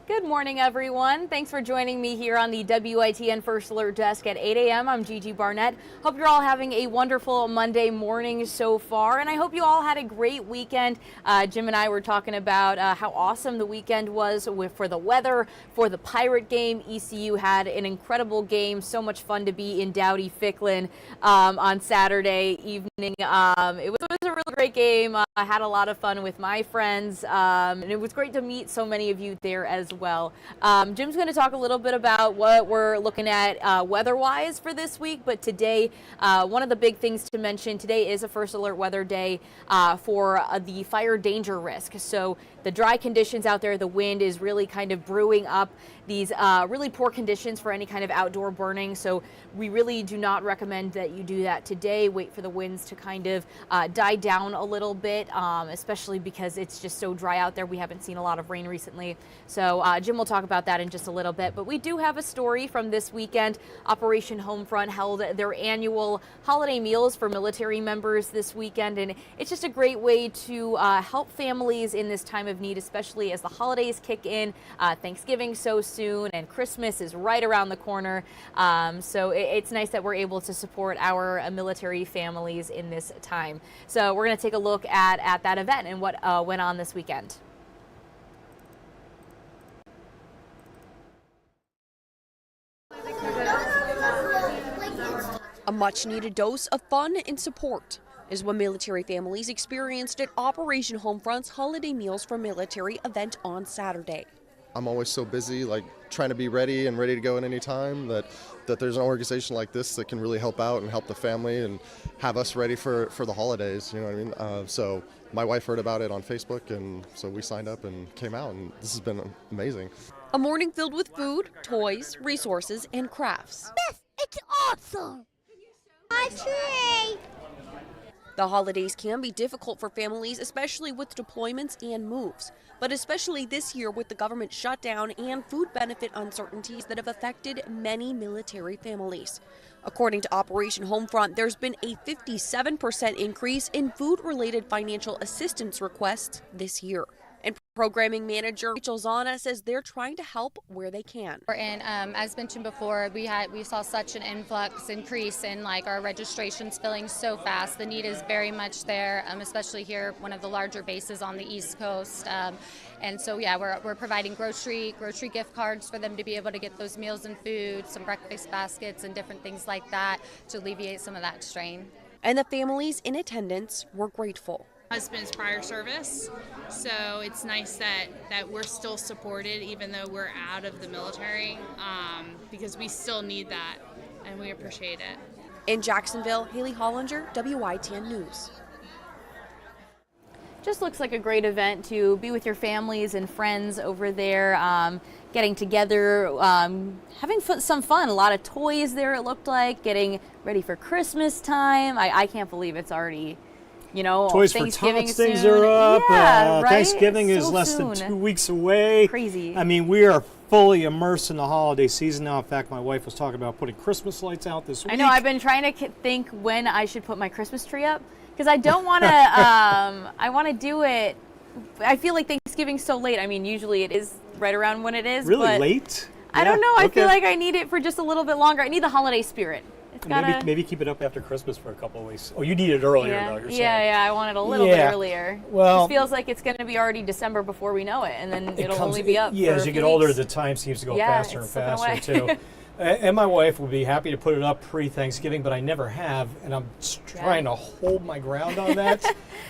Good morning, everyone. Thanks for joining me here on the WITN First Alert Desk at 8 a.m. I'm Gigi Barnett. Hope you're all having a wonderful Monday morning so far, and I hope you all had a great weekend. Jim and I were talking about how awesome the weekend was for the weather, for the Pirate game. ECU had an incredible game, so much fun to be in Dowdy-Ficklin on Saturday evening. It was a really great game. I had a lot of fun with my friends, and it was great to meet so many of you there as well. Jim's going to talk a little bit about what we're looking at weather-wise for this week, but today, one of the big things to mention, today is a first alert weather day for the fire danger risk. So the dry conditions out there, the wind is really kind of brewing up these really poor conditions for any kind of outdoor burning. So we really do not recommend that you do that today. Wait for the winds to kind of die down a little bit, especially because it's just so dry out there. We haven't seen a lot of rain recently. So Jim will talk about that in just a little bit. But we do have a story from this weekend. Operation Homefront held their annual holiday meals for military members this weekend. And it's just a great way to help families in this time of need, especially as the holidays kick in. Thanksgiving so soon and Christmas is right around the corner. So it's nice that we're able to support our military families in this time. So we're going to take a look at that event and what went on this weekend. A much-needed dose of fun and support is what military families experienced at Operation Homefront's Holiday Meals for Military event on Saturday. I'm always so busy, like trying to be ready and ready to go at any time, that there's an organization like this that can really help out and help the family and have us ready for the holidays, you know what I mean? So my wife heard about it on Facebook, and so we signed up and came out, and this has been amazing. A morning filled with food, toys, resources, and crafts. Beth, it's awesome! My tree! The holidays can be difficult for families, especially with deployments and moves, but especially this year with the government shutdown and food benefit uncertainties that have affected many military families. According to Operation Homefront, there's been a 57% increase in food-related financial assistance requests this year. And programming manager Rachel Zana says they're trying to help where they can. And as mentioned before, we saw such an increase in like our registrations filling so fast. The need is very much there, especially here, one of the larger bases on the East Coast. And so yeah, we're providing grocery gift cards for them to be able to get those meals and food, some breakfast baskets and different things like that to alleviate some of that strain. And the families in attendance were grateful. Husband's prior service, so it's nice that we're still supported even though we're out of the military, because we still need that and we appreciate it. In Jacksonville, Haley Hollinger, WITN News. Just looks like a great event to be with your families and friends over there, getting together, having some fun. A lot of toys there, it looked like, getting ready for Christmas time. I can't believe it's already, you know, Toys for Thanksgiving Tots things soon. are up. Yeah, right? Thanksgiving So is less soon. than 2 weeks away. Crazy. I mean, we are fully immersed in the holiday season now. In fact, my wife was talking about putting Christmas lights out this week. I know, I've been trying to think when I should put my Christmas tree up, because I don't want to, I want to do it, I feel like Thanksgiving's so late. I mean, usually it is right around when it is. Really but late? I don't know, I Okay. feel like I need it for just a little bit longer. I need the holiday spirit. It's gotta, Maybe keep it up after Christmas for a couple of weeks. Oh, you need it earlier, though, you're saying. Yeah, I want it a little bit earlier. Well, it feels like it's going to be already December before we know it, and then it'll only be up Yeah, for as a you few get older, weeks. the time seems to go Yeah, faster and it's slipping faster, away. too. And my wife would be happy to put it up pre-Thanksgiving, but I never have, and I'm trying to hold my ground on that.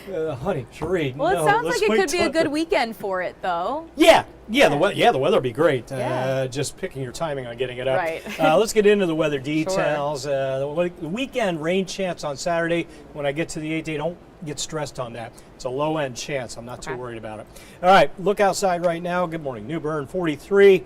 Honey, Sheree, Well, no, it sounds let's like it wait could be a till- good weekend for it, though. Yeah, the weather will be great. Yeah. Just picking your timing on getting it up. Right. Let's get into the weather details. The weekend rain chance on Saturday. When I get to the 8-day, don't get stressed on that. It's a low-end chance. I'm not too worried about it. All right, look outside right now. Good morning, New Bern, 43.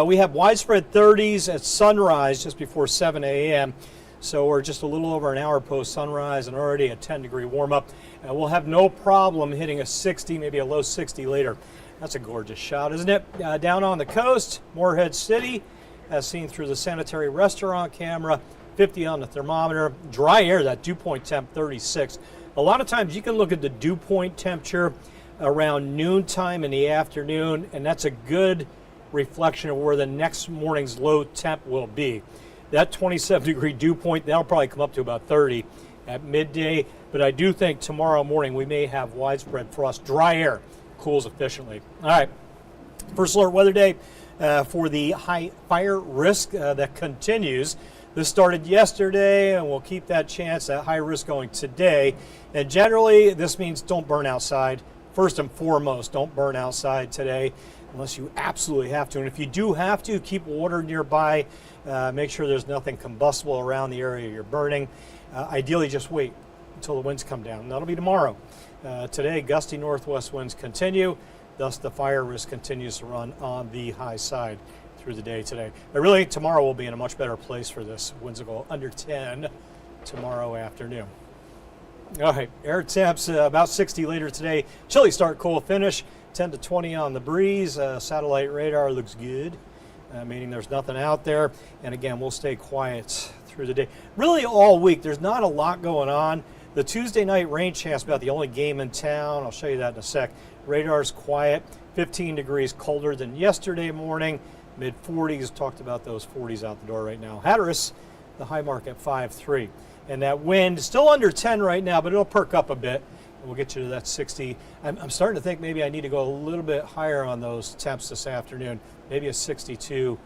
We have widespread 30s at sunrise just before 7 a.m. So we're just a little over an hour post sunrise and already a 10-degree warm-up. We'll have no problem hitting a 60, maybe a low 60 later. That's a gorgeous shot, isn't it? Down on the coast, Morehead City, as seen through the sanitary restaurant camera, 50 on the thermometer. Dry air, that dew point temp, 36. A lot of times you can look at the dew point temperature around noontime in the afternoon, and that's a good reflection of where the next morning's low temp will be. That 27-degree dew point, that'll probably come up to about 30 at midday, but I do think tomorrow morning we may have widespread frost. Dry air cools efficiently. All right, first alert weather day for the high fire risk that continues. This started yesterday, and we'll keep that chance, that high risk going today. And generally, this means don't burn outside. First and foremost, don't burn outside today unless you absolutely have to. And if you do have to, keep water nearby. Make sure there's nothing combustible around the area you're burning. Ideally, just wait until the winds come down. That'll be tomorrow. Today, gusty northwest winds continue. Thus, the fire risk continues to run on the high side through the day today. But really, tomorrow will be in a much better place for this. Winds will go under 10 tomorrow afternoon. All right, air temps about 60 later today. Chilly start, cool finish. 10 to 20 on the breeze. Satellite radar looks good, meaning there's nothing out there. And again, we'll stay quiet through the day. Really all week, there's not a lot going on. The Tuesday night rain chance about the only game in town. I'll show you that in a sec. Radar's quiet. 15 degrees colder than yesterday morning. Mid-40s. Talked about those 40s out the door right now. Hatteras, the high mark at 5.3. And that wind still under 10 right now, but it'll perk up a bit. We'll get you to that 60. I'm starting to think maybe I need to go a little bit higher on those temps this afternoon. Maybe a 62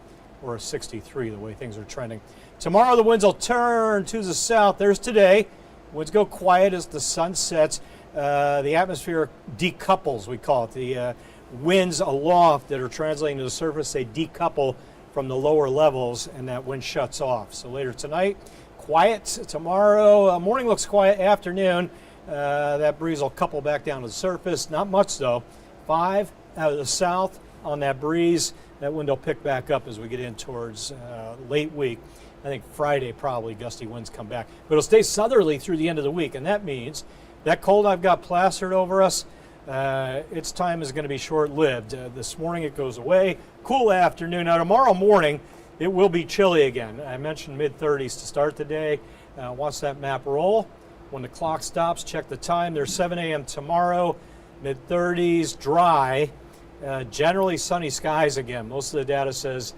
or a 63, the way things are trending. Tomorrow the winds will turn to the south. There's today. Winds go quiet as the sun sets. The atmosphere decouples, we call it. The winds aloft that are translating to the surface, they decouple from the lower levels, and that wind shuts off. So later tonight, quiet. Tomorrow morning looks quiet. Afternoon, that breeze will couple back down to the surface. Not much though. 5 out of the south on that breeze. That wind will pick back up as we get in towards late week. I think Friday probably gusty winds come back. But it'll stay southerly through the end of the week, and that means that cold I've got plastered over us, its time is going to be short-lived. This morning it goes away. Cool afternoon. Now tomorrow morning it will be chilly again. I mentioned mid-30s to start the day. Watch that map roll. When the clock stops, check the time. There's 7 a.m. tomorrow. Mid-30s, dry. Generally sunny skies again. Most of the data says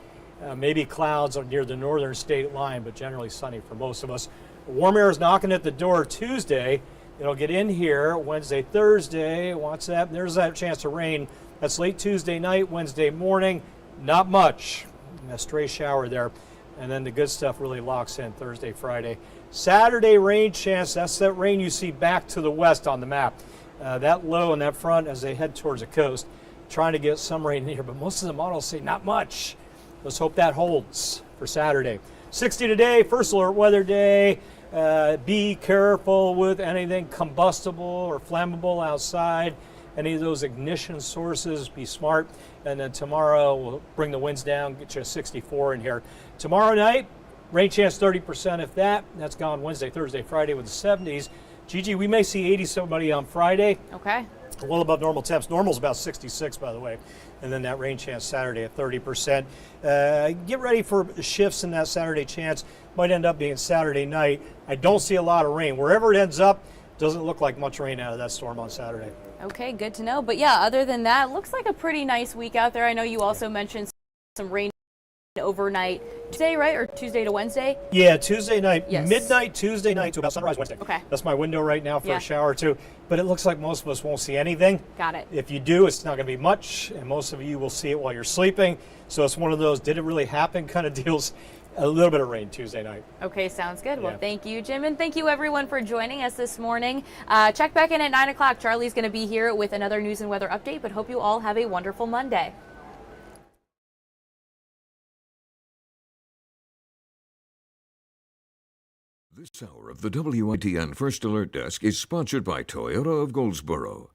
maybe clouds are near the northern state line, but generally sunny for most of us. Warm air is knocking at the door Tuesday. It'll get in here Wednesday, Thursday. Watch that. There's that chance of rain. That's late Tuesday night, Wednesday morning. Not much. A stray shower there. And then the good stuff really locks in Thursday, Friday. Saturday rain chance. That's that rain you see back to the west on the map. That low in that front as they head towards the coast. Trying to get some rain in here, but most of the models say not much. Let's hope that holds for Saturday. 60 today, first alert weather day. Be careful with anything combustible or flammable outside. Any of those ignition sources, be smart. And then tomorrow we'll bring the winds down, get you a 64 in here. Tomorrow night, rain chance 30% if that. That's gone Wednesday, Thursday, Friday with the 70s. Gigi, we may see 80 somebody on Friday. Okay. Well above normal temps. Normal's about 66, by the way. And then that rain chance Saturday at 30%. Get ready for shifts in that Saturday chance. Might end up being Saturday night. I don't see a lot of rain. Wherever it ends up, doesn't look like much rain out of that storm on Saturday. Okay, good to know. But yeah, other than that, looks like a pretty nice week out there. I know you also mentioned some rain overnight today, right? Or Tuesday to Wednesday? Yeah, Tuesday night, yes. Midnight Tuesday night to about sunrise Wednesday. Okay. That's my window right now for a shower too. But it looks like most of us won't see anything. Got it. If you do, it's not going to be much, and most of you will see it while you're sleeping. So it's one of those did it really happen kind of deals. A little bit of rain Tuesday night. Okay, sounds good. Yeah. Well, thank you, Jim, and thank you everyone for joining us this morning. Check back in at 9 o'clock. Charlie's going to be here with another news and weather update, but hope you all have a wonderful Monday. This hour of the WITN First Alert Desk is sponsored by Toyota of Goldsboro.